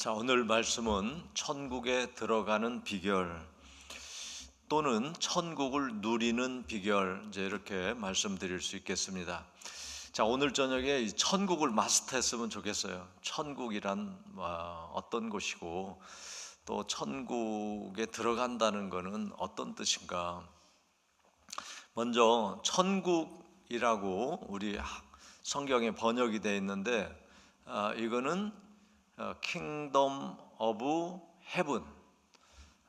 자, 오늘 말씀은 천국에 들어가는 비결 또는 천국을 누리는 비결, 이렇게 말씀드릴 수 있겠습니다. 자, 오늘 저녁에 이 천국을 마스터했으면 좋겠어요. 천국이란 어떤 곳이고 또 천국에 들어간다는 것은 어떤 뜻인가. 먼저 천국이라고 우리 성경에 번역이 되어 있는데 이거는 킹덤 오브 헤븐,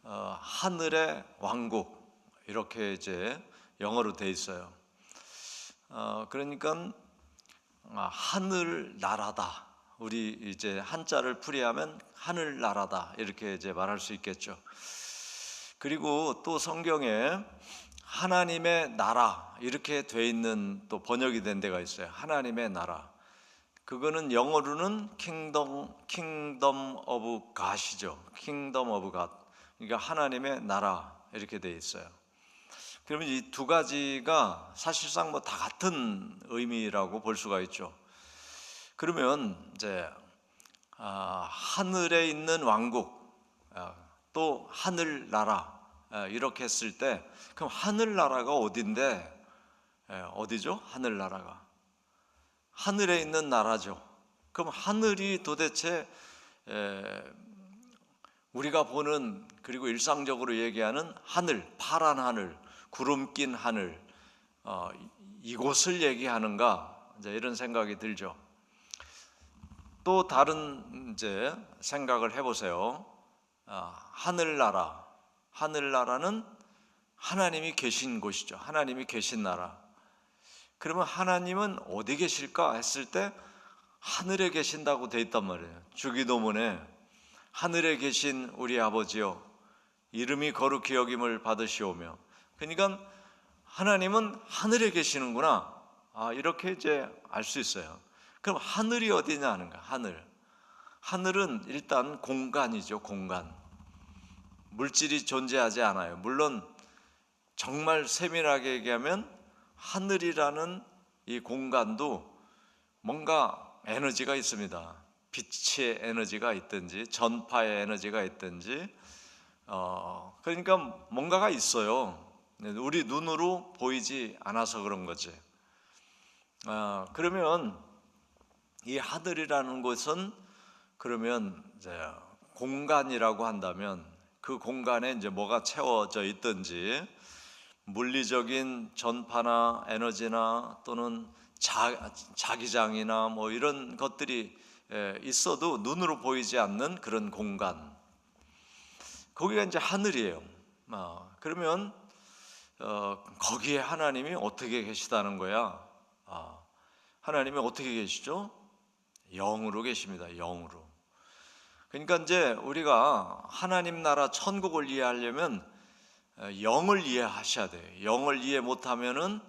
하늘의 왕국, 이렇게 이제 영어로 돼 있어요. 그러니까 하늘 나라다. 우리 이제 한자를 풀이하면 하늘 나라다, 이렇게 이제 말할 수 있겠죠. 그리고 또 성경에 하나님의 나라 이렇게 돼 있는 또 번역이 된 데가 있어요. 하나님의 나라. 그거는 영어로는 킹덤 오브 갓이죠. 킹덤 오브 갓. 그러니까 하나님의 나라 이렇게 돼 있어요. 그러면 이 두 가지가 사실상 다 같은 의미라고 볼 수가 있죠. 그러면 이제 하늘에 있는 왕국, 또 하늘 나라, 이렇게 했을 때 그럼 하늘 나라가 어딘데? 어디죠? 하늘 나라가 하늘에 있는 나라죠. 그럼 하늘이 도대체 우리가 보는, 그리고 일상적으로 얘기하는 하늘, 파란 하늘, 구름 낀 하늘, 이곳을 얘기하는가? 이제 이런 생각이 들죠. 또 다른 이제 생각을 해보세요. 하늘나라, 하늘나라는 하나님이 계신 곳이죠. 하나님이 계신 나라. 그러면 하나님은 어디 계실까 했을 때 하늘에 계신다고 돼 있단 말이에요. 주기도문에 하늘에 계신 우리 아버지여 이름이 거룩히 여김을 받으시오며. 그러니까 하나님은 하늘에 계시는구나, 이렇게 이제 알 수 있어요. 그럼 하늘이 어디냐 하는가? 하늘은 일단 공간이죠. 공간. 물질이 존재하지 않아요. 물론 정말 세밀하게 얘기하면 하늘이라는 이 공간도 뭔가 에너지가 있습니다. 빛의 에너지가 있든지 전파의 에너지가 있든지, 그러니까 뭔가가 있어요. 우리 눈으로 보이지 않아서 그런 거지. 그러면 이 하늘이라는 곳은 그러면 이제 공간이라고 한다면 그 공간에 이제 뭐가 채워져 있든지, 물리적인 전파나 에너지나 또는 자기장이나 이런 것들이 있어도 눈으로 보이지 않는 그런 공간, 거기가 이제 하늘이에요. 그러면 거기에 하나님이 어떻게 계시다는 거야? 하나님이 어떻게 계시죠? 영으로 계십니다. 영으로. 그러니까 이제 우리가 하나님 나라 천국을 이해하려면 영을 이해하셔야 돼요. 영을 이해 못하면은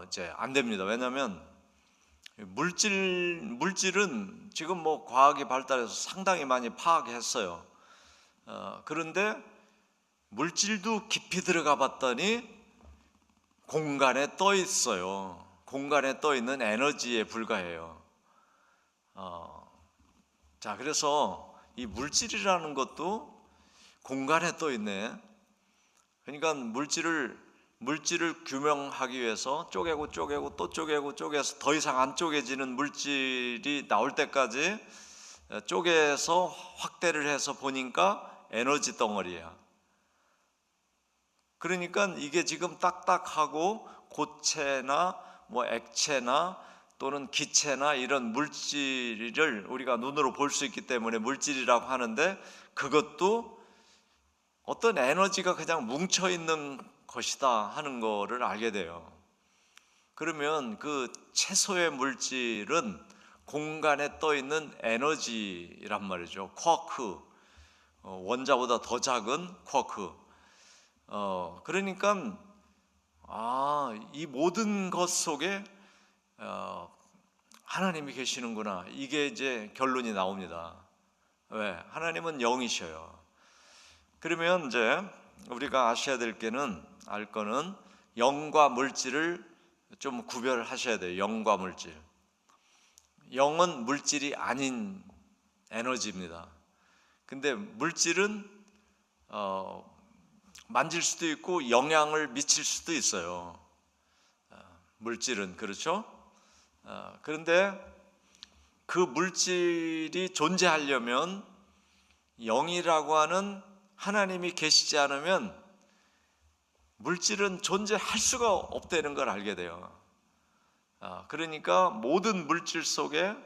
이제 안 됩니다. 왜냐하면 물질은 지금 과학이 발달해서 상당히 많이 파악했어요. 그런데 물질도 깊이 들어가 봤더니 공간에 떠 있어요. 공간에 떠 있는 에너지에 불과해요. 자, 그래서 이 물질이라는 것도 공간에 떠 있네. 그러니까 물질을 규명하기 위해서 쪼개고 또 쪼개서 더 이상 안 쪼개지는 물질이 나올 때까지 쪼개서 확대를 해서 보니까 에너지 덩어리야. 그러니까 이게 지금 딱딱하고 고체나 액체나 또는 기체나 이런 물질을 우리가 눈으로 볼 수 있기 때문에 물질이라고 하는데, 그것도 어떤 에너지가 그냥 뭉쳐 있는 것이다 하는 거를 알게 돼요. 그러면 그 채소의 물질은 공간에 떠 있는 에너지란 말이죠. 쿼크, 원자보다 더 작은 쿼크. 그러니까 이 모든 것 속에 하나님이 계시는구나, 이게 이제 결론이 나옵니다. 왜? 하나님은 영이셔요. 그러면 이제 우리가 아셔야 될 거는 영과 물질을 좀 구별하셔야 돼요. 영과 물질. 영은 물질이 아닌 에너지입니다. 근데 물질은 만질 수도 있고 영향을 미칠 수도 있어요. 물질은 그렇죠? 그런데 그 물질이 존재하려면 영이라고 하는 하나님이 계시지 않으면 물질은 존재할 수가 없다는 걸 알게 돼요. 그러니까 모든 물질 속에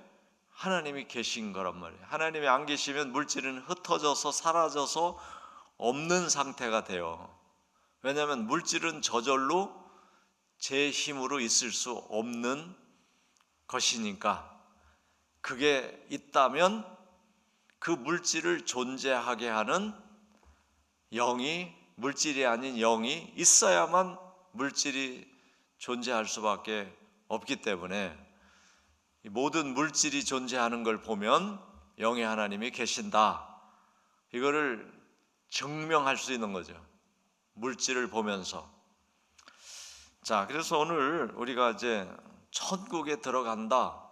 하나님이 계신 거란 말이에요. 하나님이 안 계시면 물질은 흩어져서 사라져서 없는 상태가 돼요. 왜냐하면 물질은 저절로 제 힘으로 있을 수 없는 것이니까. 그게 있다면 그 물질을 존재하게 하는 영이, 물질이 아닌 영이 있어야만 물질이 존재할 수밖에 없기 때문에 모든 물질이 존재하는 걸 보면 영의 하나님이 계신다, 이거를 증명할 수 있는 거죠. 물질을 보면서. 자, 그래서 오늘 우리가 이제 천국에 들어간다,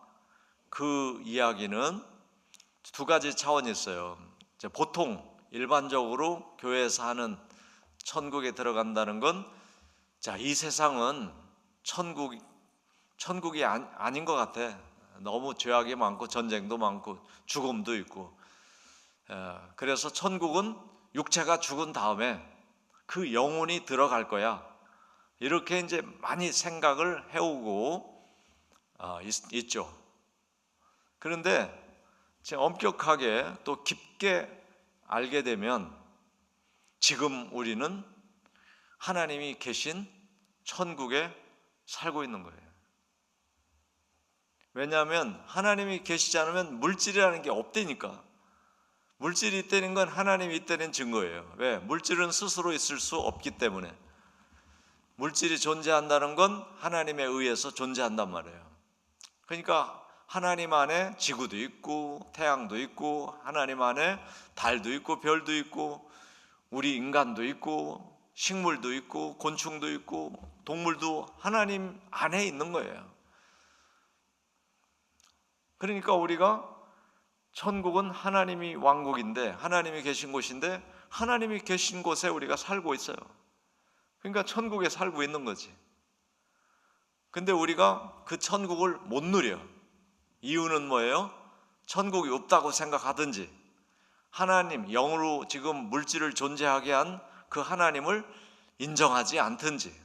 그 이야기는 두 가지 차원이 있어요. 이제 보통 일반적으로 교회에서 하는 천국에 들어간다는 건, 자, 이 세상은 천국이 아닌 것 같아. 너무 죄악이 많고 전쟁도 많고 죽음도 있고. 그래서 천국은 육체가 죽은 다음에 그 영혼이 들어갈 거야, 이렇게 이제 많이 생각을 해오고 있죠. 그런데 엄격하게 또 깊게 알게 되면 지금 우리는 하나님이 계신 천국에 살고 있는 거예요. 왜냐하면 하나님이 계시지 않으면 물질이라는 게 없다니까. 물질이 있다는 건 하나님이 있다는 증거예요. 왜? 물질은 스스로 있을 수 없기 때문에. 물질이 존재한다는 건 하나님에 의해서 존재한단 말이에요. 그러니까 하나님 안에 지구도 있고 태양도 있고, 하나님 안에 달도 있고 별도 있고, 우리 인간도 있고 식물도 있고 곤충도 있고 동물도 하나님 안에 있는 거예요. 그러니까 우리가, 천국은 하나님이 왕국인데, 하나님이 계신 곳인데, 하나님이 계신 곳에 우리가 살고 있어요. 그러니까 천국에 살고 있는 거지. 근데 우리가 그 천국을 못 누려. 이유는 뭐예요? 천국이 없다고 생각하든지, 하나님, 영으로 지금 물질을 존재하게 한 그 하나님을 인정하지 않든지.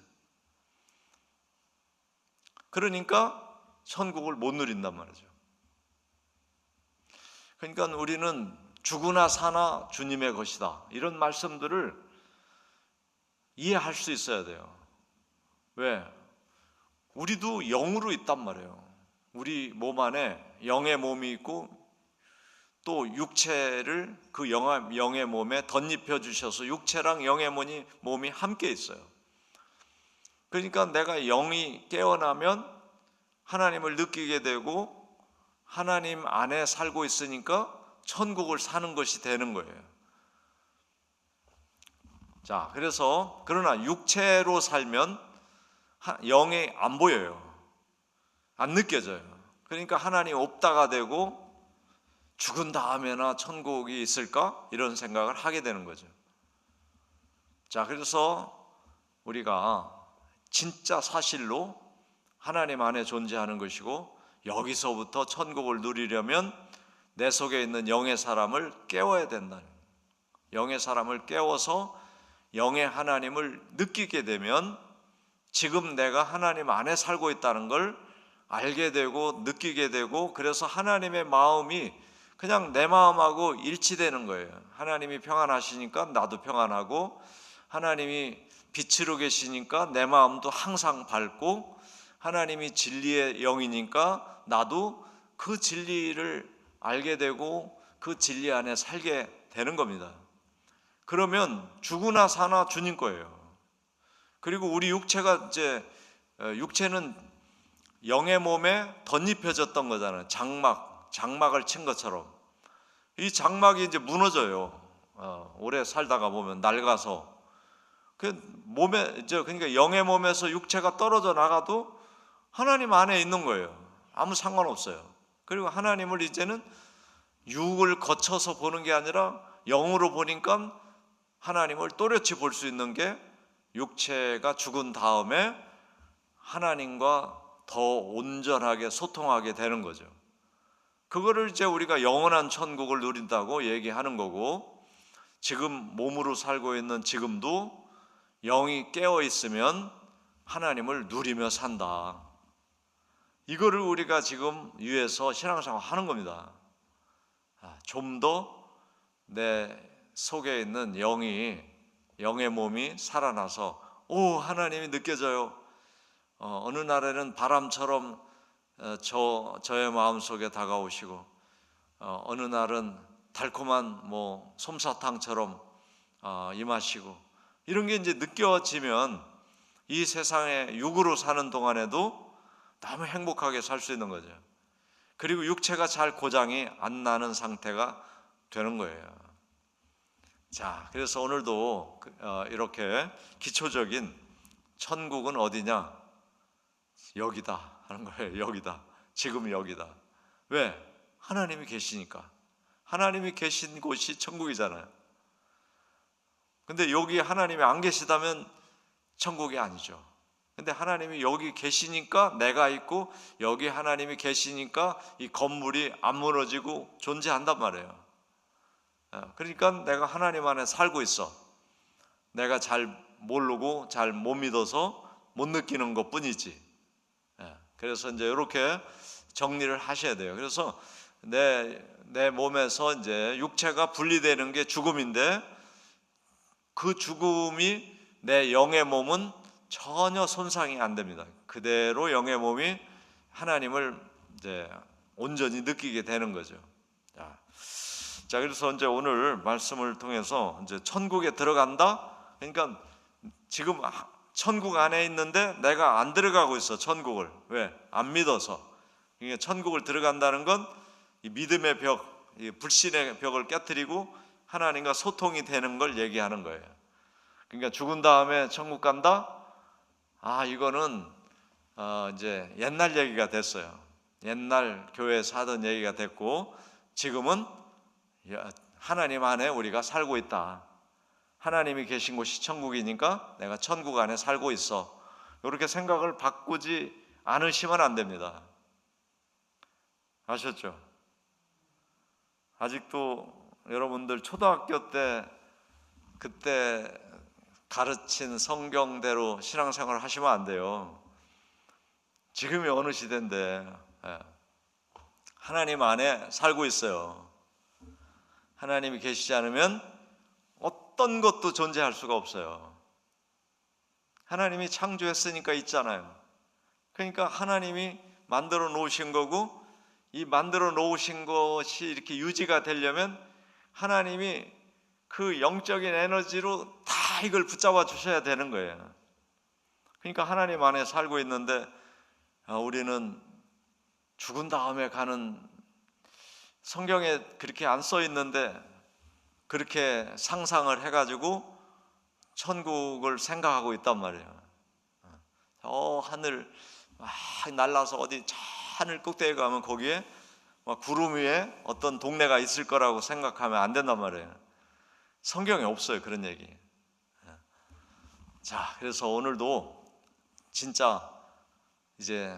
그러니까 천국을 못 누린단 말이죠. 그러니까 우리는 죽으나 사나 주님의 것이다, 이런 말씀들을 이해할 수 있어야 돼요. 왜? 우리도 영으로 있단 말이에요. 우리 몸 안에 영의 몸이 있고, 또 육체를 그 영의 몸에 덧입혀 주셔서 육체랑 영의 몸이 함께 있어요. 그러니까 내가 영이 깨어나면 하나님을 느끼게 되고 하나님 안에 살고 있으니까 천국을 사는 것이 되는 거예요. 자, 그래서 그러나 육체로 살면 영이 안 보여요. 안 느껴져요. 그러니까 하나님 없다가 되고, 죽은 다음에나 천국이 있을까? 이런 생각을 하게 되는 거죠. 자, 그래서 우리가 진짜 사실로 하나님 안에 존재하는 것이고, 여기서부터 천국을 누리려면 내 속에 있는 영의 사람을 깨워야 된다는, 영의 사람을 깨워서 영의 하나님을 느끼게 되면 지금 내가 하나님 안에 살고 있다는 걸 알게 되고 느끼게 되고, 그래서 하나님의 마음이 그냥 내 마음하고 일치되는 거예요. 하나님이 평안하시니까 나도 평안하고, 하나님이 빛으로 계시니까 내 마음도 항상 밝고, 하나님이 진리의 영이니까 나도 그 진리를 알게 되고 그 진리 안에 살게 되는 겁니다. 그러면 죽으나 사나 주님 거예요. 그리고 우리 육체가 육체는 영의 몸에 덧입혀졌던 거잖아요. 장막을 친 것처럼. 이 장막이 이제 무너져요. 오래 살다가 보면 낡아서. 그러니까 영의 몸에서 육체가 떨어져 나가도 하나님 안에 있는 거예요. 아무 상관없어요. 그리고 하나님을 이제는 육을 거쳐서 보는 게 아니라 영으로 보니까 하나님을 또렷이 볼 수 있는 게 육체가 죽은 다음에 하나님과 더 온전하게 소통하게 되는 거죠. 그거를 이제 우리가 영원한 천국을 누린다고 얘기하는 거고, 지금 몸으로 살고 있는 지금도 영이 깨어 있으면 하나님을 누리며 산다. 이거를 우리가 지금 위해서 신앙생활 하는 겁니다. 좀 더 내 속에 있는 영의 몸이 살아나서 하나님이 느껴져요. 어느 날에는 바람처럼 저의 마음속에 다가오시고, 어느 날은 달콤한 솜사탕처럼 임하시고, 이런 게 이제 느껴지면 이 세상에 육으로 사는 동안에도 너무 행복하게 살 수 있는 거죠. 그리고 육체가 잘 고장이 안 나는 상태가 되는 거예요. 자, 그래서 오늘도 이렇게 기초적인 천국은 어디냐? 여기다 하는 거예요. 여기다. 지금 여기다. 왜? 하나님이 계시니까. 하나님이 계신 곳이 천국이잖아요. 근데 여기 하나님이 안 계시다면 천국이 아니죠. 근데 하나님이 여기 계시니까 내가 있고, 여기 하나님이 계시니까 이 건물이 안 무너지고 존재한단 말이에요. 그러니까 내가 하나님 안에 살고 있어. 내가 잘 모르고 잘 못 믿어서 못 느끼는 것 뿐이지. 그래서 이제 이렇게 정리를 하셔야 돼요. 그래서 내 몸에서 이제 육체가 분리되는 게 죽음인데, 그 죽음이 내 영의 몸은 전혀 손상이 안 됩니다. 그대로 영의 몸이 하나님을 이제 온전히 느끼게 되는 거죠. 자, 그래서 이제 오늘 말씀을 통해서 이제 천국에 들어간다. 그러니까 지금 천국 안에 있는데 내가 안 들어가고 있어. 천국을. 왜? 안 믿어서. 그러니까 천국을 들어간다는 건 이 믿음의 벽, 이 불신의 벽을 깨트리고 하나님과 소통이 되는 걸 얘기하는 거예요. 그러니까 죽은 다음에 천국 간다? 이거는 이제 옛날 얘기가 됐어요. 옛날 교회에서 하던 얘기가 됐고, 지금은 하나님 안에 우리가 살고 있다. 하나님이 계신 곳이 천국이니까 내가 천국 안에 살고 있어. 이렇게 생각을 바꾸지 않으시면 안 됩니다. 아셨죠? 아직도 여러분들 초등학교 때 그때 가르친 성경대로 신앙생활을 하시면 안 돼요. 지금이 어느 시대인데 하나님 안에 살고 있어요. 하나님이 계시지 않으면 어떤 것도 존재할 수가 없어요. 하나님이 창조했으니까 있잖아요. 그러니까 하나님이 만들어 놓으신 거고, 이 만들어 놓으신 것이 이렇게 유지가 되려면 하나님이 그 영적인 에너지로 다 이걸 붙잡아 주셔야 되는 거예요. 그러니까 하나님 안에 살고 있는데, 우리는 죽은 다음에 가는, 성경에 그렇게 안 써 있는데 그렇게 상상을 해가지고 천국을 생각하고 있단 말이에요. 하늘 막 날라서 어디 저 하늘 꼭대기에 가면 거기에 막 구름 위에 어떤 동네가 있을 거라고 생각하면 안 된단 말이에요. 성경에 없어요, 그런 얘기. 자, 그래서 오늘도 진짜 이제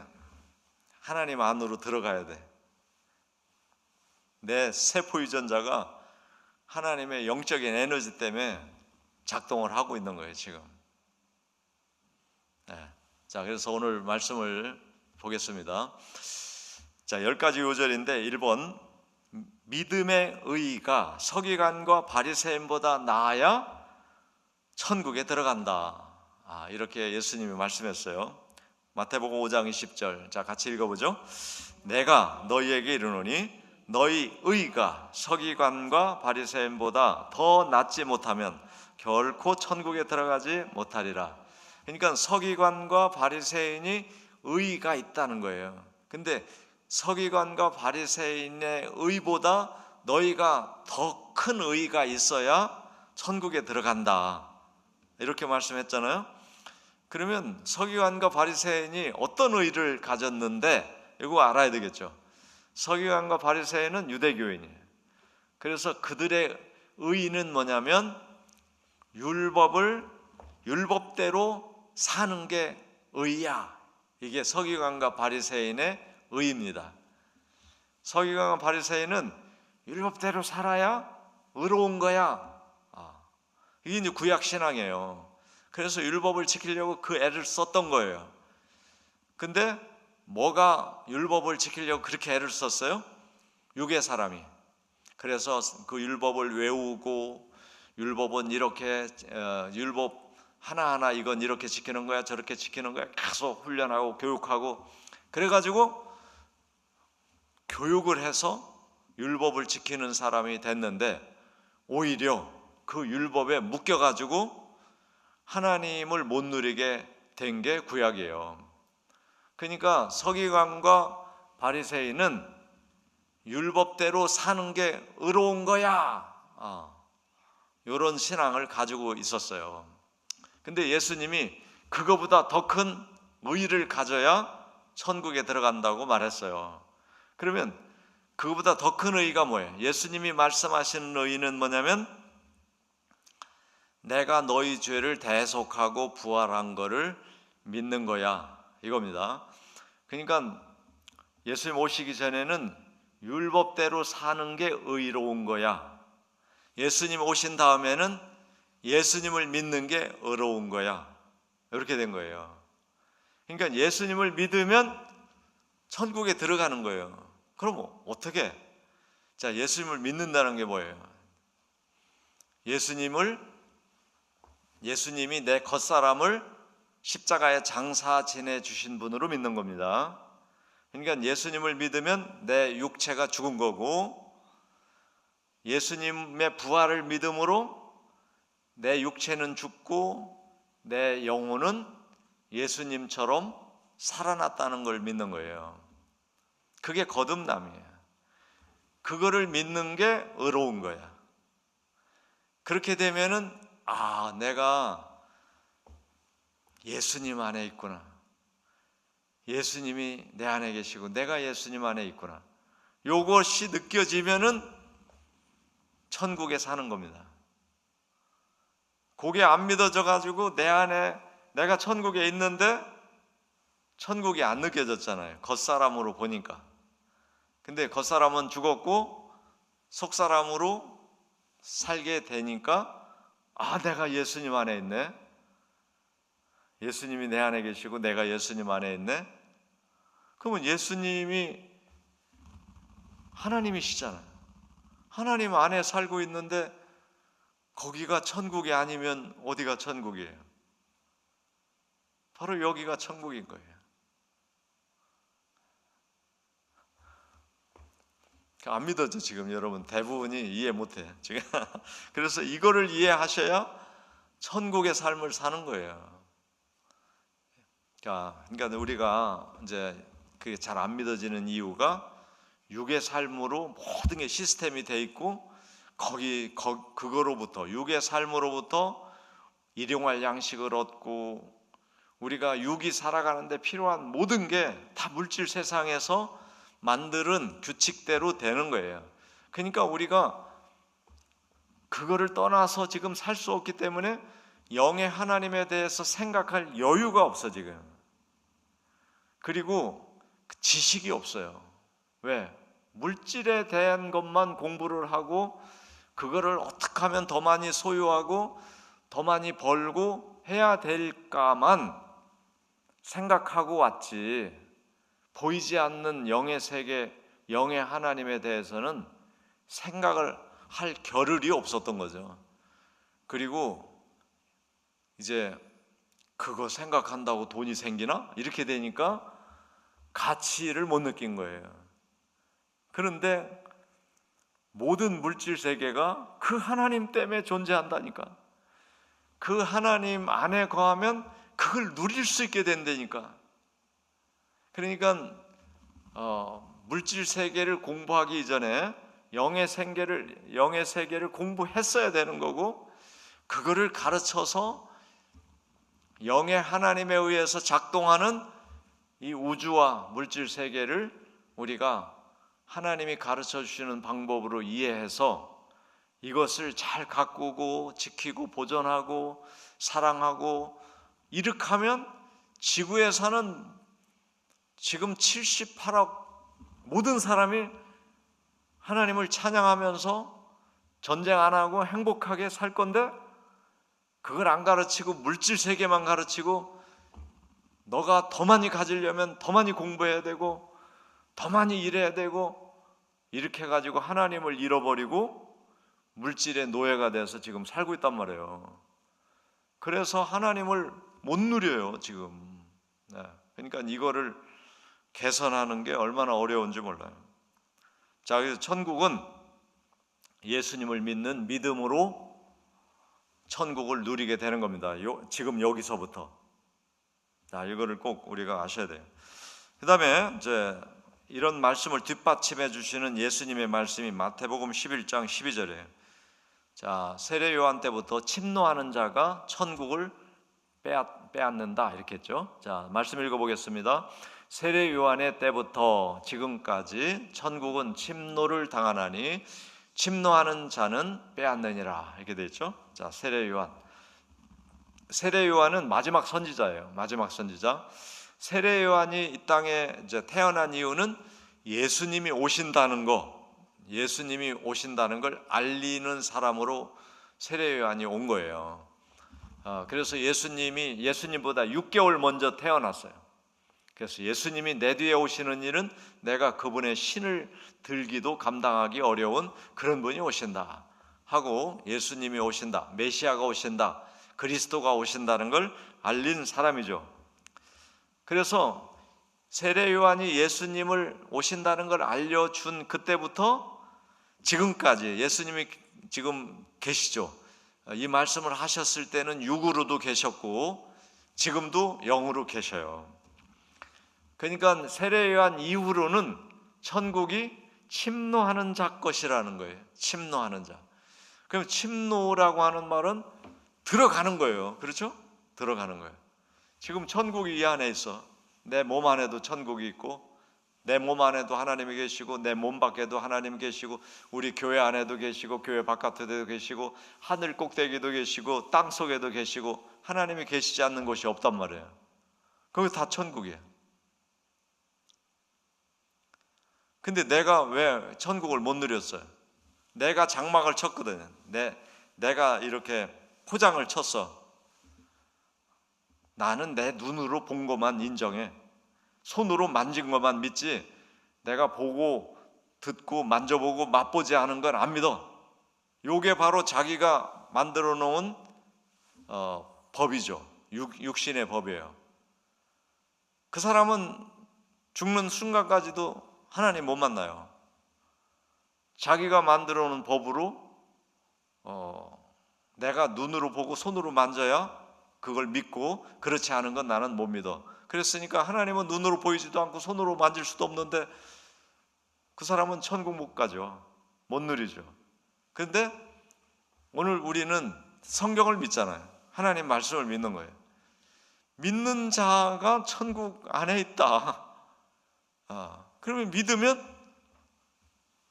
하나님 안으로 들어가야 돼. 내 세포 유전자가 하나님의 영적인 에너지 때문에 작동을 하고 있는 거예요, 지금. 자, 그래서 오늘 말씀을 보겠습니다. 자, 10가지 요절인데 1번, 믿음의 의의가 서기관과 바리새인보다 나아야 천국에 들어간다. 이렇게 예수님이 말씀했어요. 마태복음 5장 20절. 자, 같이 읽어보죠. 내가 너희에게 이르노니 너희 의가 서기관과 바리새인보다 더 낫지 못하면 결코 천국에 들어가지 못하리라. 그러니까 서기관과 바리새인이 의가 있다는 거예요. 근데 서기관과 바리새인의 의보다 너희가 더 큰 의가 있어야 천국에 들어간다. 이렇게 말씀했잖아요. 그러면 서기관과 바리새인이 어떤 의를 가졌는데 이거 알아야 되겠죠. 서기관과 바리새인은 유대교인이에요. 그래서 그들의 의의는 뭐냐면 율법대로 사는 게 의야. 이게 서기관과 바리새인의 의입니다. 서기관과 바리새인은 율법대로 살아야 의로운 거야. 이게 이제 구약 신앙이에요. 그래서 율법을 지키려고 그 애를 썼던 거예요. 근데 뭐가 율법을 지키려고 그렇게 애를 썼어요? 육의 사람이. 그래서 그 율법을 외우고, 율법은 이렇게 율법 하나하나 이건 이렇게 지키는 거야, 저렇게 지키는 거야, 계속 훈련하고 교육하고, 그래가지고 교육을 해서 율법을 지키는 사람이 됐는데, 오히려 그 율법에 묶여가지고 하나님을 못 누리게 된 게 구약이에요. 그러니까 서기관과 바리새인은 율법대로 사는 게 의로운 거야, 이런 신앙을 가지고 있었어요. 근데 예수님이 그거보다 더 큰 의의를 가져야 천국에 들어간다고 말했어요. 그러면 그거보다 더 큰 의의가 뭐예요? 예수님이 말씀하시는 의의는 뭐냐면 내가 너희 죄를 대속하고 부활한 거를 믿는 거야, 이겁니다. 그러니까 예수님 오시기 전에는 율법대로 사는 게 의로운 거야. 예수님 오신 다음에는 예수님을 믿는 게 의로운 거야. 이렇게 된 거예요. 그러니까 예수님을 믿으면 천국에 들어가는 거예요. 그럼 어떻게? 자, 예수님을 믿는다는 게 뭐예요? 예수님이 내 겉사람을 십자가에 장사 지내 주신 분으로 믿는 겁니다. 그러니까 예수님을 믿으면 내 육체가 죽은 거고, 예수님의 부활을 믿음으로 내 육체는 죽고 내 영혼은 예수님처럼 살아났다는 걸 믿는 거예요. 그게 거듭남이에요. 그거를 믿는 게 의로운 거야. 그렇게 되면은 내가 예수님 안에 있구나. 예수님이 내 안에 계시고 내가 예수님 안에 있구나. 요것이 느껴지면은 천국에 사는 겁니다. 그게 안 믿어져 가지고 내 안에 내가 천국에 있는데 천국이 안 느껴졌잖아요. 겉사람으로 보니까. 근데 겉사람은 죽었고 속사람으로 살게 되니까 내가 예수님 안에 있네. 예수님이 내 안에 계시고 내가 예수님 안에 있네. 그러면 예수님이 하나님이시잖아요. 하나님 안에 살고 있는데 거기가 천국이 아니면 어디가 천국이에요? 바로 여기가 천국인 거예요. 안 믿어져 지금 여러분 대부분이 이해 못해 지금. 그래서 이거를 이해하셔야 천국의 삶을 사는 거예요. 그러니까 우리가 이제 그게 잘 안 믿어지는 이유가 육의 삶으로 모든 게 시스템이 돼 있고 그거로부터 육의 삶으로부터 일용할 양식을 얻고 우리가 육이 살아가는데 필요한 모든 게 다 물질 세상에서 만드는 규칙대로 되는 거예요. 그러니까 우리가 그거를 떠나서 지금 살 수 없기 때문에 영의 하나님에 대해서 생각할 여유가 없어 지금. 그리고 지식이 없어요. 왜? 물질에 대한 것만 공부를 하고 그거를 어떻게 하면 더 많이 소유하고 더 많이 벌고 해야 될까만 생각하고 왔지, 보이지 않는 영의 세계, 영의 하나님에 대해서는 생각을 할 겨를이 없었던 거죠. 그리고 이제 그거 생각한다고 돈이 생기나? 이렇게 되니까 가치를 못 느낀 거예요. 그런데 모든 물질 세계가 그 하나님 때문에 존재한다니까. 그 하나님 안에 거하면 그걸 누릴 수 있게 된다니까. 그러니까 물질 세계를 공부하기 이전에 영의 세계를 공부했어야 되는 거고, 그거를 가르쳐서 영의 하나님에 의해서 작동하는 이 우주와 물질 세계를 우리가 하나님이 가르쳐 주시는 방법으로 이해해서 이것을 잘 가꾸고 지키고 보존하고 사랑하고 이렇게 하면 지구에 사는 지금 78억 모든 사람이 하나님을 찬양하면서 전쟁 안 하고 행복하게 살 건데, 그걸 안 가르치고 물질 세계만 가르치고 너가 더 많이 가지려면 더 많이 공부해야 되고 더 많이 일해야 되고 이렇게 해가지고 하나님을 잃어버리고 물질의 노예가 돼서 지금 살고 있단 말이에요. 그래서 하나님을 못 누려요 지금. 그러니까 이거를 개선하는 게 얼마나 어려운지 몰라요. 자, 그래서 천국은 예수님을 믿는 믿음으로 천국을 누리게 되는 겁니다. 지금 여기서부터. 자, 이거를 꼭 우리가 아셔야 돼요. 그 다음에 이제 이런 말씀을 뒷받침해 주시는 예수님의 말씀이 마태복음 11장 12절이에요. 자, 세례 요한 때부터 침노하는 자가 천국을 빼앗는다 이렇게 했죠. 자, 말씀 읽어보겠습니다. 세례 요한의 때부터 지금까지 천국은 침노를 당하나니 침노하는 자는 빼앗느니라 이렇게 되어 있죠. 자, 세례 요한은 마지막 선지자예요. 마지막 선지자. 세례 요한이 이 땅에 이제 태어난 이유는 예수님이 오신다는 걸 알리는 사람으로 세례 요한이 온 거예요. 그래서 예수님보다 6개월 먼저 태어났어요. 그래서 예수님이 내 뒤에 오시는 일은 내가 그분의 신을 들기도 감당하기 어려운 그런 분이 오신다 하고, 예수님이 오신다, 메시아가 오신다, 그리스도가 오신다는 걸 알린 사람이죠. 그래서 세례 요한이 예수님을 오신다는 걸 알려준 그때부터 지금까지 예수님이 지금 계시죠. 이 말씀을 하셨을 때는 육으로도 계셨고 지금도 영으로 계셔요. 그러니까 세례 요한 이후로는 천국이 침노하는 자 것이라는 거예요. 침노하는 자. 그럼 침노라고 하는 말은 들어가는 거예요. 그렇죠? 들어가는 거예요. 지금 천국이 이 안에 있어. 내 몸 안에도 천국이 있고 내 몸 안에도 하나님이 계시고 내 몸 밖에도 하나님 계시고 우리 교회 안에도 계시고 교회 바깥에도 계시고 하늘 꼭대기도 계시고 땅 속에도 계시고 하나님이 계시지 않는 곳이 없단 말이에요. 거기 다 천국이에요. 근데 내가 왜 천국을 못 누렸어요? 내가 장막을 쳤거든요. 내가 이렇게 포장을 쳤어. 나는 내 눈으로 본 것만 인정해. 손으로 만진 것만 믿지 내가 보고 듣고 만져보고 맛보지 않은 건 안 믿어. 이게 바로 자기가 만들어 놓은 법이죠. 육신의 법이에요. 그 사람은 죽는 순간까지도 하나님 못 만나요. 자기가 만들어 놓은 법으로 내가 눈으로 보고 손으로 만져야 그걸 믿고, 그렇지 않은 건 나는 못 믿어. 그랬으니까 하나님은 눈으로 보이지도 않고 손으로 만질 수도 없는데 그 사람은 천국 못 가죠. 못 누리죠. 그런데 오늘 우리는 성경을 믿잖아요. 하나님 말씀을 믿는 거예요. 믿는 자가 천국 안에 있다. 그러면 믿으면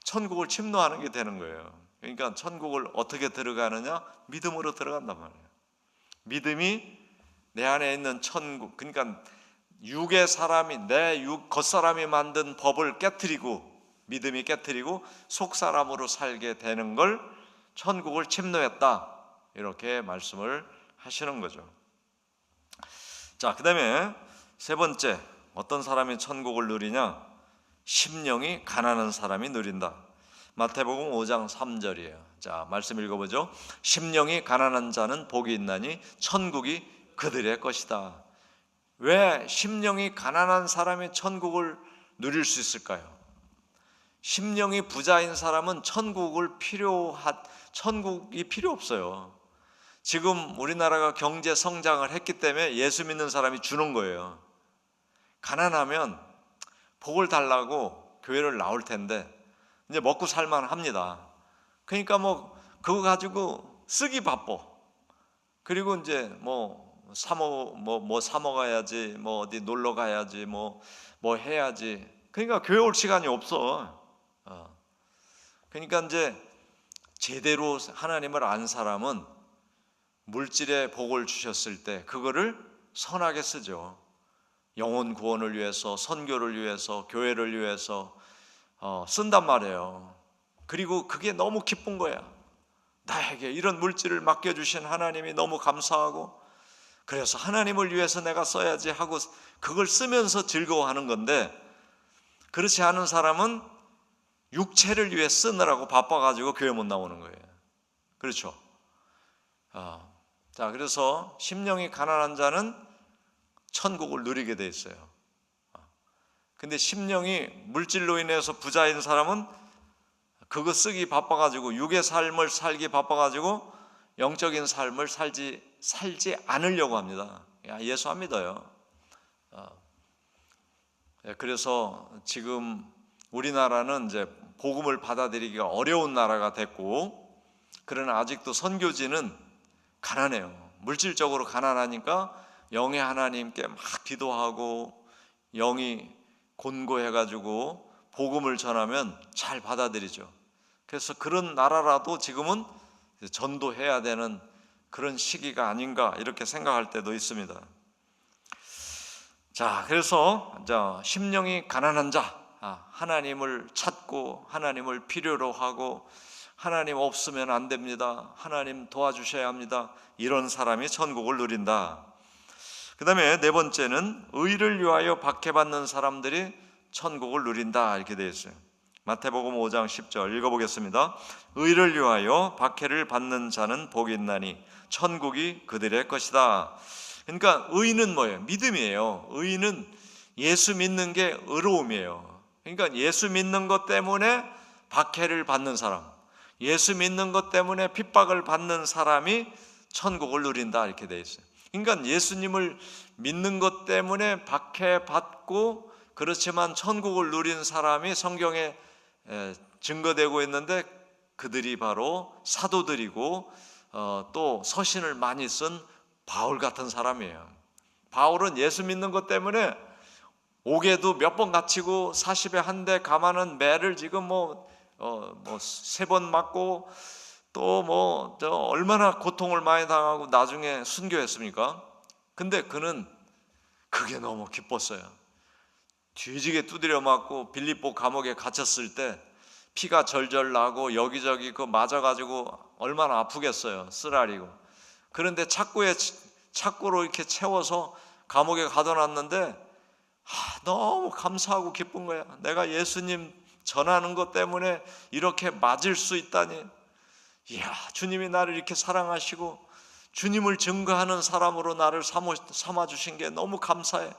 천국을 침노하는 게 되는 거예요. 그러니까 천국을 어떻게 들어가느냐? 믿음으로 들어간단 말이에요. 믿음이 내 안에 있는 천국, 그러니까 육의 사람이 내 육 겉사람이 만든 법을 깨트리고, 믿음이 깨트리고 속사람으로 살게 되는 걸 천국을 침노했다 이렇게 말씀을 하시는 거죠. 자, 그 다음에 세 번째, 어떤 사람이 천국을 누리냐? 심령이 가난한 사람이 누린다. 마태복음 5장 3절이에요. 자, 말씀 읽어보죠. 심령이 가난한 자는 복이 있나니 천국이 그들의 것이다. 왜 심령이 가난한 사람이 천국을 누릴 수 있을까요? 심령이 부자인 사람은 천국이 필요 없어요. 지금 우리나라가 경제 성장을 했기 때문에 예수 믿는 사람이 주는 거예요. 가난하면 복을 달라고 교회를 나올 텐데 이제 먹고 살만 합니다. 그러니까 그거 가지고 쓰기 바빠. 그리고 이제 사 먹어야지, 어디 놀러 가야지, 뭐 해야지. 그러니까 교회 올 시간이 없어. 그러니까 이제 제대로 하나님을 안 사람은 물질의 복을 주셨을 때 그거를 선하게 쓰죠. 영혼 구원을 위해서, 선교를 위해서, 교회를 위해서 쓴단 말이에요. 그리고 그게 너무 기쁜 거야. 나에게 이런 물질을 맡겨주신 하나님이 너무 감사하고, 그래서 하나님을 위해서 내가 써야지 하고 그걸 쓰면서 즐거워하는 건데, 그렇지 않은 사람은 육체를 위해 쓰느라고 바빠가지고 교회 못 나오는 거예요. 그렇죠? 자, 그래서 심령이 가난한 자는 천국을 누리게 돼 있어요. 근데 심령이 물질로 인해서 부자인 사람은 그거 쓰기 바빠가지고, 육의 삶을 살기 바빠가지고 영적인 삶을 살지 않으려고 합니다. 예수 안 믿어요. 그래서 지금 우리나라는 이제 복음을 받아들이기가 어려운 나라가 됐고, 그러나 아직도 선교지는 가난해요. 물질적으로 가난하니까 영의 하나님께 막 기도하고 영이 곤고해가지고 복음을 전하면 잘 받아들이죠. 그래서 그런 나라라도 지금은 전도해야 되는 그런 시기가 아닌가 이렇게 생각할 때도 있습니다. 자, 그래서 심령이 가난한 자, 하나님을 찾고 하나님을 필요로 하고 하나님 없으면 안 됩니다, 하나님 도와주셔야 합니다, 이런 사람이 천국을 누린다. 그 다음에 네 번째는 의를 위하여 박해받는 사람들이 천국을 누린다, 이렇게 되어 있어요. 마태복음 5장 10절 읽어보겠습니다. 의를 위하여 박해를 받는 자는 복이 있나니 천국이 그들의 것이다. 그러니까 의는 뭐예요? 믿음이에요. 의는 예수 믿는 게 의로움이에요. 그러니까 예수 믿는 것 때문에 박해를 받는 사람, 예수 믿는 것 때문에 핍박을 받는 사람이 천국을 누린다, 이렇게 되어 있어요. 그러니까 예수님을 믿는 것 때문에 박해받고 그렇지만 천국을 누린 사람이 성경에 증거되고 있는데, 그들이 바로 사도들이고 또 서신을 많이 쓴 바울 같은 사람이에요. 바울은 예수 믿는 것 때문에 옥에도 몇 번 갇히고 40에 한 대 감하는 매를 지금 3번 맞고 또 얼마나 고통을 많이 당하고 나중에 순교했습니까? 근데 그는 그게 너무 기뻤어요. 뒤지게 두드려 맞고 빌립보 감옥에 갇혔을 때 피가 절절 나고 여기저기 그 맞아가지고 얼마나 아프겠어요, 쓰라리고. 그런데 착고로 이렇게 채워서 감옥에 가둬놨는데 너무 감사하고 기쁜 거야. 내가 예수님 전하는 것 때문에 이렇게 맞을 수 있다니, 이야, 주님이 나를 이렇게 사랑하시고 주님을 증거하는 사람으로 나를 삼아주신 게 너무 감사해.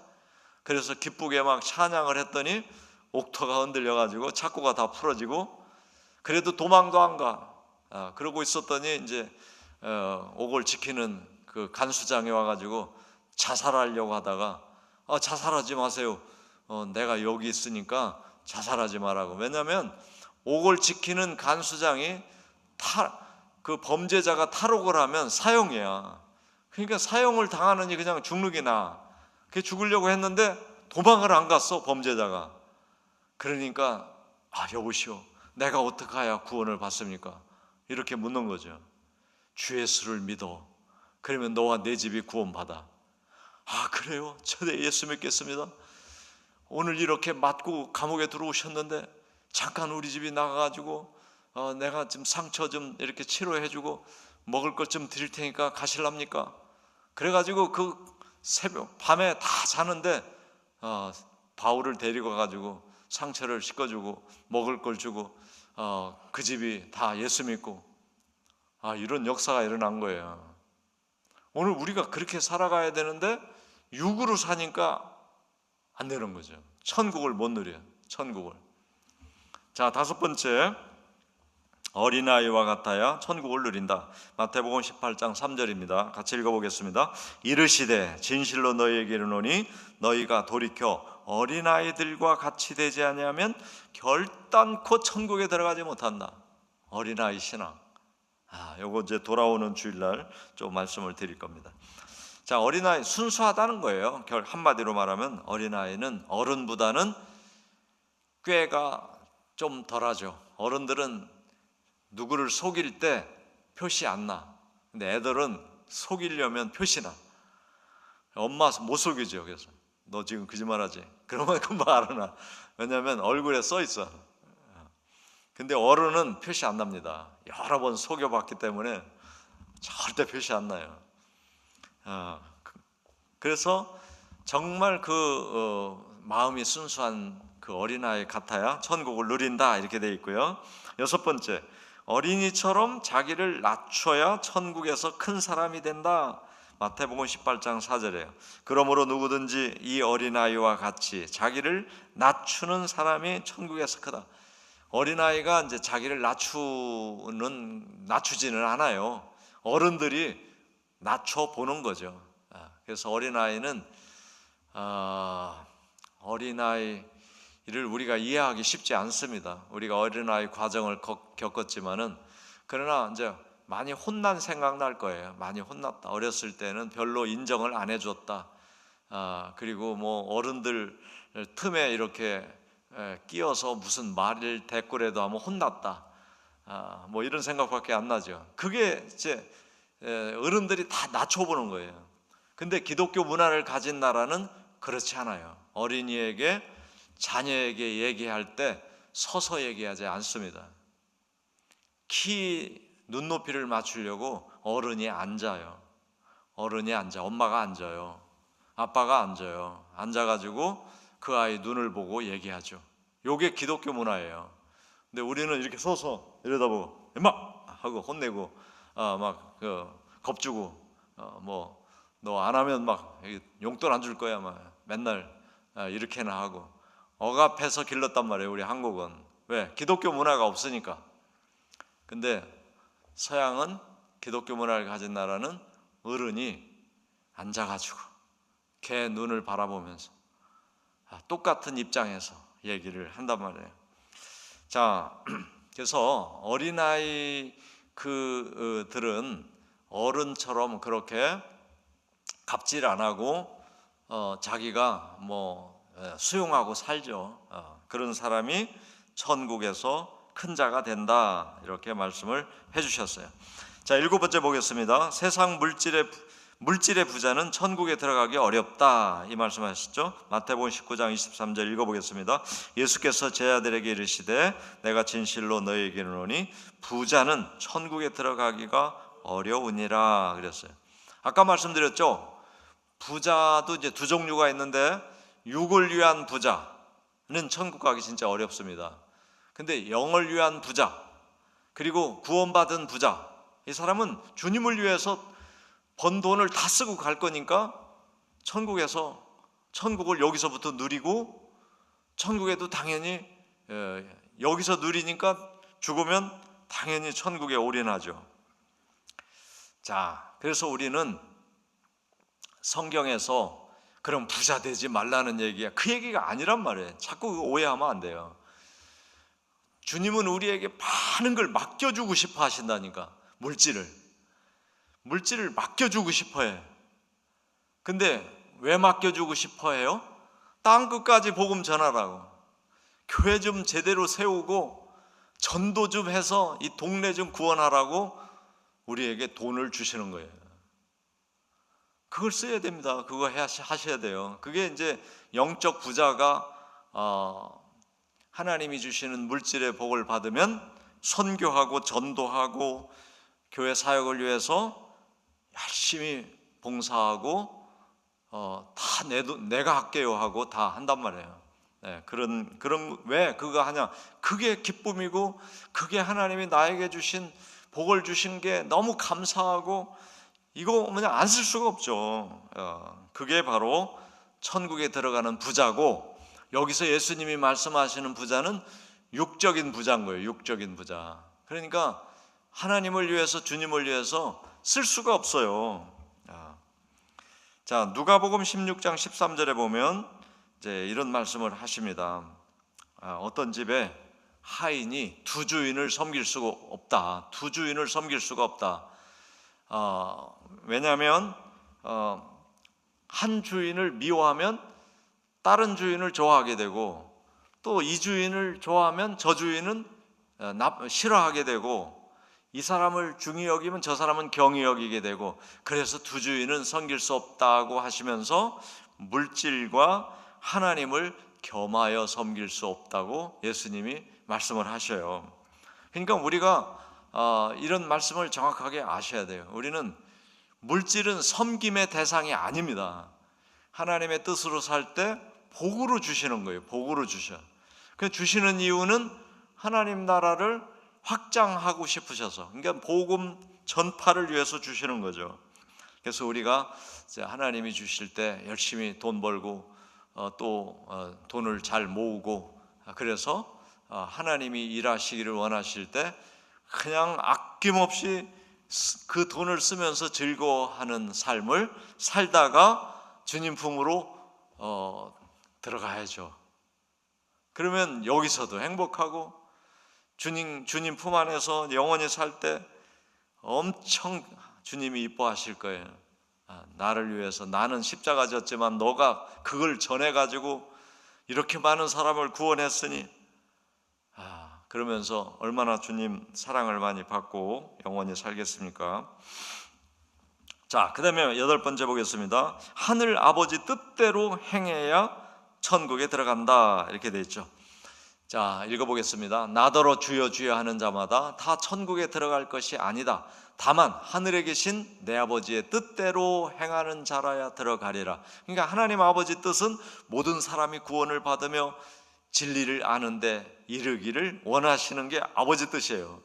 그래서 기쁘게 막 찬양을 했더니 옥토가 흔들려가지고 착고가 다 풀어지고, 그래도 도망도 안 가. 그러고 있었더니 이제 옥을 지키는 그 간수장이 와가지고 자살하려고 하다가 자살하지 마세요, 내가 여기 있으니까 자살하지 말라고. 왜냐하면 옥을 지키는 간수장이 그 범죄자가 탈옥을 하면 사형이야. 그러니까 사형을 당하느니 그냥 죽는 게 나아. 그 죽으려고 했는데 도망을 안 갔어, 범죄자가. 그러니까 여보시오, 내가 어떻게 해야 구원을 받습니까? 이렇게 묻는 거죠. 주 예수를 믿어. 그러면 너와 내 집이 구원받아. 그래요? 저 예수 믿겠습니다. 오늘 이렇게 맞고 감옥에 들어오셨는데 잠깐 우리 집이 나가가지고 내가 지금 상처 좀 이렇게 치료해주고 먹을 것 좀 드릴 테니까 가실랍니까? 그래가지고 그 새벽 밤에 다 자는데 바울을 데리고 가가지고 상처를 씻어주고 먹을 걸 주고 그 집이 다 예수 믿고 이런 역사가 일어난 거예요. 오늘 우리가 그렇게 살아가야 되는데 육으로 사니까 안 되는 거죠. 천국을 못 누려요, 천국을. 자, 다섯 번째, 어린아이와 같아야 천국을 누린다. 마태복음 18장 3절입니다. 같이 읽어보겠습니다. 이르시되 진실로 너희에게 이르노니 너희가 돌이켜 어린아이들과 같이 되지 아니하면 결단코 천국에 들어가지 못한다. 어린아이 신앙. 요거 이제 돌아오는 주일날 좀 말씀을 드릴 겁니다. 자, 어린아이 순수하다는 거예요. 한마디로 말하면 어린아이는 어른보다는 꾀가 좀 덜하죠. 어른들은 누구를 속일 때 표시 안 나. 근데 애들은 속이려면 표시나. 엄마 못 속이죠. 그래서 너 지금 거짓말하지? 그러면 금방 알아나. 왜냐하면 얼굴에 써 있어. 근데 어른은 표시 안 납니다. 여러 번 속여봤기 때문에 절대 표시 안 나요. 그래서 정말 마음이 순수한 그 어린아이 같아야 천국을 누린다 이렇게 돼 있고요. 여섯 번째, 어린이처럼 자기를 낮춰야 천국에서 큰 사람이 된다. 마태복음 18장 4절이에요. 그러므로 누구든지 이 어린아이와 같이 자기를 낮추는 사람이 천국에서 크다. 어린아이가 이제 자기를 낮추지는 않아요. 어른들이 낮춰 보는 거죠. 그래서 어린아이를 우리가 이해하기 쉽지 않습니다. 우리가 어린아이 과정을 겪었지만은, 그러나 이제 많이 혼난 생각 날 거예요. 많이 혼났다. 어렸을 때는 별로 인정을 안 해줬다. 그리고 뭐 어른들 틈에 이렇게 끼어서 무슨 말을 대꾸라도 하면 혼났다. 뭐 이런 생각밖에 안 나죠. 그게 이제 어른들이 다 낮춰보는 거예요. 근데 기독교 문화를 가진 나라는 그렇지 않아요. 어린이에게, 자녀에게 얘기할 때 서서 얘기하지 않습니다. 키 눈높이를 맞추려고 어른이 앉아요. 어른이 앉아. 엄마가 앉아요. 아빠가 앉아요. 앉아가지고 그 아이 눈을 보고 얘기하죠. 요게 기독교 문화예요. 근데 우리는 이렇게 서서 이러다 보고 임마 하고 혼내고 막 겁주고 뭐 너 안 하면 막 용돈 안 줄 거야 막 맨날 이렇게나 하고 억압해서 길렀단 말이에요. 우리 한국은. 왜? 기독교 문화가 없으니까. 근데 서양은, 기독교 문화를 가진 나라는 어른이 앉아가지고 걔 눈을 바라보면서 똑같은 입장에서 얘기를 한단 말이에요. 자, 그래서 어린아이 들은 어른처럼 그렇게 갑질 안 하고 자기가 뭐 수용하고 살죠. 그런 사람이 천국에서 큰 자가 된다 이렇게 말씀을 해주셨어요. 자, 일곱 번째 보겠습니다. 세상 물질의 부자는 천국에 들어가기 어렵다 이 말씀하셨죠. 마태복음 19장 23절 읽어보겠습니다. 예수께서 제자들에게 이르시되 내가 진실로 너희에게 이르노니 부자는 천국에 들어가기가 어려우니라 그랬어요. 아까 말씀드렸죠. 부자도 이제 두 종류가 있는데 육을 위한 부자는 천국 가기 진짜 어렵습니다. 근데 영을 위한 부자 그리고 구원받은 부자, 이 사람은 주님을 위해서 번 돈을 다 쓰고 갈 거니까 천국을 여기서부터 누리고 천국에도 당연히 여기서 누리니까 죽으면 당연히 천국에 올인하죠. 자, 그래서 우리는 성경에서 그럼 부자 되지 말라는 얘기야, 그 얘기가 아니란 말이에요. 자꾸 오해하면 안 돼요. 주님은 우리에게 많은 걸 맡겨주고 싶어 하신다니까. 물질을 맡겨주고 싶어 해. 근데 왜 맡겨주고 싶어 해요? 땅 끝까지 복음 전하라고. 교회 좀 제대로 세우고 전도 좀 해서 이 동네 좀 구원하라고 우리에게 돈을 주시는 거예요. 그걸 써야 됩니다. 그거 하셔야 돼요. 그게 이제 영적 부자가 하나님이 주시는 물질의 복을 받으면 선교하고 전도하고 교회 사역을 위해서 열심히 봉사하고 다 내가 할게요 하고 다 한단 말이에요. 네, 그런 왜 그거 하냐? 그게 기쁨이고 그게 하나님이 나에게 주신 복을 주신 게 너무 감사하고 이거 그냥 안 쓸 수가 없죠. 그게 바로 천국에 들어가는 부자고, 여기서 예수님이 말씀하시는 부자는 육적인 부자인 거예요. 육적인 부자. 그러니까 하나님을 위해서, 주님을 위해서 쓸 수가 없어요. 자, 누가복음 16장 13절에 보면 이제 이런 말씀을 하십니다. 어떤 집에 하인이 두 주인을 섬길 수가 없다. 두 주인을 섬길 수가 없다. 왜냐하면 한 주인을 미워하면 다른 주인을 좋아하게 되고, 또 이 주인을 좋아하면 저 주인은 싫어하게 되고, 이 사람을 중히 여기면 저 사람은 경히 여기게 되고, 그래서 두 주인은 섬길 수 없다고 하시면서 물질과 하나님을 겸하여 섬길 수 없다고 예수님이 말씀을 하셔요. 그러니까 우리가 이런 말씀을 정확하게 아셔야 돼요. 우리는 물질은 섬김의 대상이 아닙니다. 하나님의 뜻으로 살 때 복으로 주시는 거예요. 복으로 주셔. 그 주시는 이유는 하나님 나라를 확장하고 싶으셔서, 그러니까 복음 전파를 위해서 주시는 거죠. 그래서 우리가 하나님이 주실 때 열심히 돈 벌고 또 돈을 잘 모으고, 그래서 하나님이 일하시기를 원하실 때 그냥 아낌없이 그 돈을 쓰면서 즐거워하는 삶을 살다가 주님 품으로 들어가야죠. 그러면 여기서도 행복하고 주님 품 안에서 영원히 살 때 엄청 주님이 이뻐하실 거예요. 나를 위해서, 나는 십자가 졌지만 너가 그걸 전해가지고 이렇게 많은 사람을 구원했으니, 그러면서 얼마나 주님 사랑을 많이 받고 영원히 살겠습니까? 자, 그 다음에 8번째 보겠습니다. 하늘 아버지 뜻대로 행해야 천국에 들어간다, 이렇게 되어 있죠. 자, 읽어보겠습니다. 나더러 주여 주여 하는 자마다 다 천국에 들어갈 것이 아니다. 다만 하늘에 계신 내 아버지의 뜻대로 행하는 자라야 들어가리라. 그러니까 하나님 아버지 뜻은 모든 사람이 구원을 받으며 진리를 아는데 이르기를 원하시는 게 아버지 뜻이에요.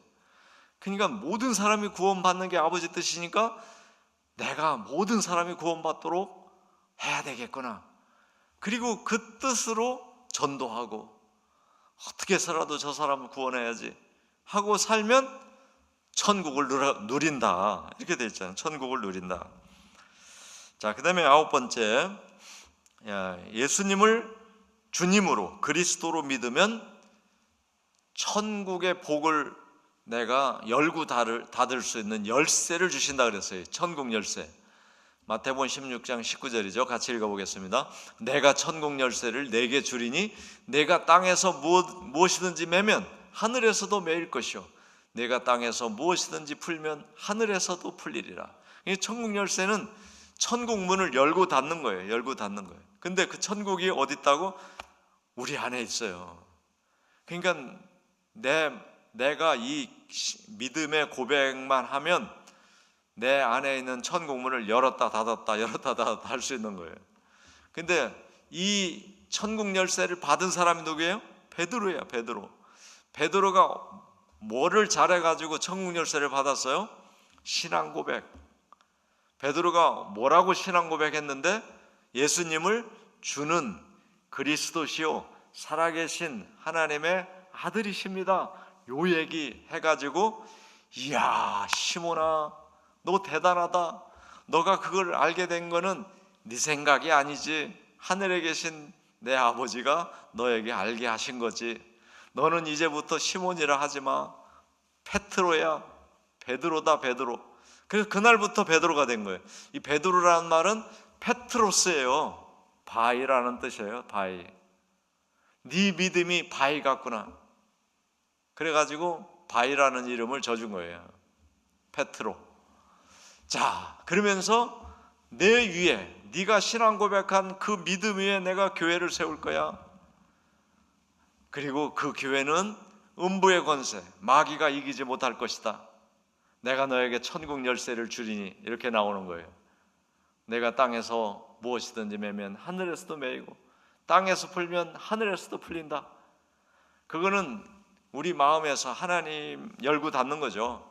그러니까 모든 사람이 구원받는 게 아버지 뜻이니까 내가 모든 사람이 구원받도록 해야 되겠구나. 그리고 그 뜻으로 전도하고 어떻게 해서라도 저 사람을 구원해야지 하고 살면 천국을 누린다, 이렇게 되어 있잖아요. 천국을 누린다. 자, 그 다음에 9번째, 예수님을 주님으로 그리스도로 믿으면 천국의 복을 내가 열고 닫을 수 있는 열쇠를 주신다 그랬어요. 천국 열쇠. 마태복음 16장 19절이죠. 같이 읽어보겠습니다. 내가 천국 열쇠를 네게 주리니 내가 땅에서 무엇이든지 매면 하늘에서도 매일 것이요 내가 땅에서 무엇이든지 풀면 하늘에서도 풀리리라. 이 천국 열쇠는 천국 문을 열고 닫는 거예요. 열고 닫는 거예요. 근데 그 천국이 어디 있다고? 우리 안에 있어요. 그러니까 내가 이 믿음의 고백만 하면 내 안에 있는 천국 문을 열었다 닫았다 할 수 있는 거예요. 근데 이 천국 열쇠를 받은 사람이 누구예요? 베드로예요. 베드로가 뭐를 잘해가지고 천국 열쇠를 받았어요? 신앙 고백. 베드로가 뭐라고 신앙 고백했는데? 예수님을 주는 그리스도시요 살아계신 하나님의 아들이십니다. 요 얘기 해가지고, 이야 시몬아 너 대단하다. 너가 그걸 알게 된 거는 네 생각이 아니지. 하늘에 계신 내 아버지가 너에게 알게 하신 거지. 너는 이제부터 시몬이라 하지 마. 페트로야. 베드로다, 베드로. 그래서 그날부터 베드로가 된 거예요. 이 베드로라는 말은 페트로스예요. 바위라는 뜻이에요. 바위. 네 믿음이 바위 같구나. 그래가지고 바위라는 이름을 져준 거예요. 페트로. 자, 그러면서 내 위에 네가 신앙 고백한 그 믿음 위에 내가 교회를 세울 거야. 그리고 그 교회는 음부의 권세, 마귀가 이기지 못할 것이다. 내가 너에게 천국 열쇠를 주리니, 이렇게 나오는 거예요. 내가 땅에서 무엇이든지 매면 하늘에서도 매이고 땅에서 풀면 하늘에서도 풀린다. 그거는 우리 마음에서 하나님 열고 닫는 거죠.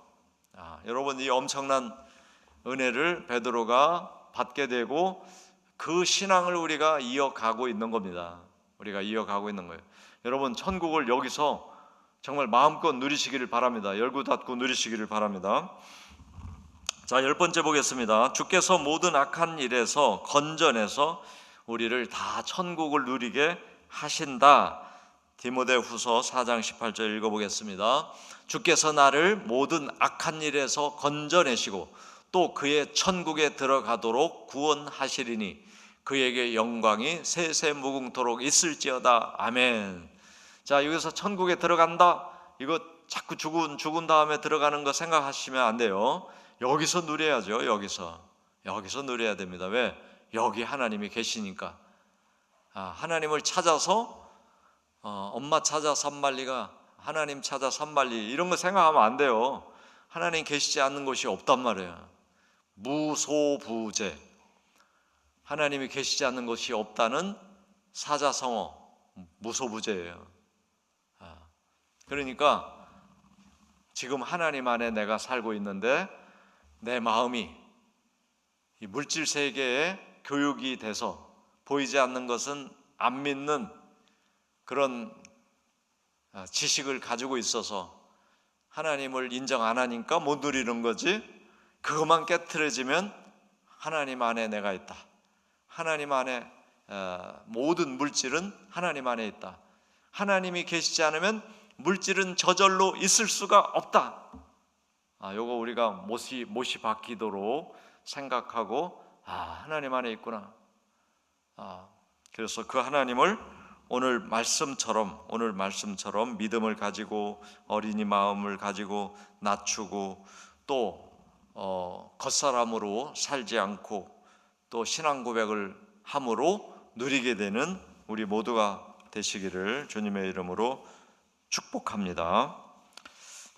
여러분, 이 엄청난 은혜를 베드로가 받게 되고 그 신앙을 우리가 이어가고 있는 겁니다. 우리가 이어가고 있는 거예요. 여러분, 천국을 여기서 정말 마음껏 누리시기를 바랍니다. 열고 닫고 누리시기를 바랍니다. 자, 10번째 보겠습니다. 주께서 모든 악한 일에서 건져내서 우리를 다 천국을 누리게 하신다. 디모데후서 4장 18절 읽어보겠습니다. 주께서 나를 모든 악한 일에서 건져내시고 또 그의 천국에 들어가도록 구원하시리니 그에게 영광이 세세무궁토록 있을지어다. 아멘. 자, 여기서 천국에 들어간다. 이거 자꾸 죽은 다음에 들어가는 거 생각하시면 안 돼요. 여기서 누려야죠. 여기서 누려야 됩니다. 왜? 여기 하나님이 계시니까. 하나님을 찾아서 엄마 찾아 산말리가 하나님 찾아 산말리 이런 거 생각하면 안 돼요. 하나님 계시지 않는 곳이 없단 말이에요. 무소부재, 하나님이 계시지 않는 곳이 없다는 사자성어, 무소부재예요. 그러니까 지금 하나님 안에 내가 살고 있는데 내 마음이 이 물질 세계에 교육이 돼서 보이지 않는 것은 안 믿는 그런 지식을 가지고 있어서 하나님을 인정 안 하니까 못 누리는 거지. 그것만 깨트려지면 하나님 안에 내가 있다. 하나님 안에 모든 물질은 하나님 안에 있다. 하나님이 계시지 않으면 물질은 저절로 있을 수가 없다. 요거 우리가 못이 박히도록 생각하고 하나님 안에 있구나. 그래서 그 하나님을 오늘 말씀처럼 믿음을 가지고 어린이 마음을 가지고 낮추고 또 겉사람으로 살지 않고 또 신앙 고백을 함으로 누리게 되는 우리 모두가 되시기를 주님의 이름으로 축복합니다.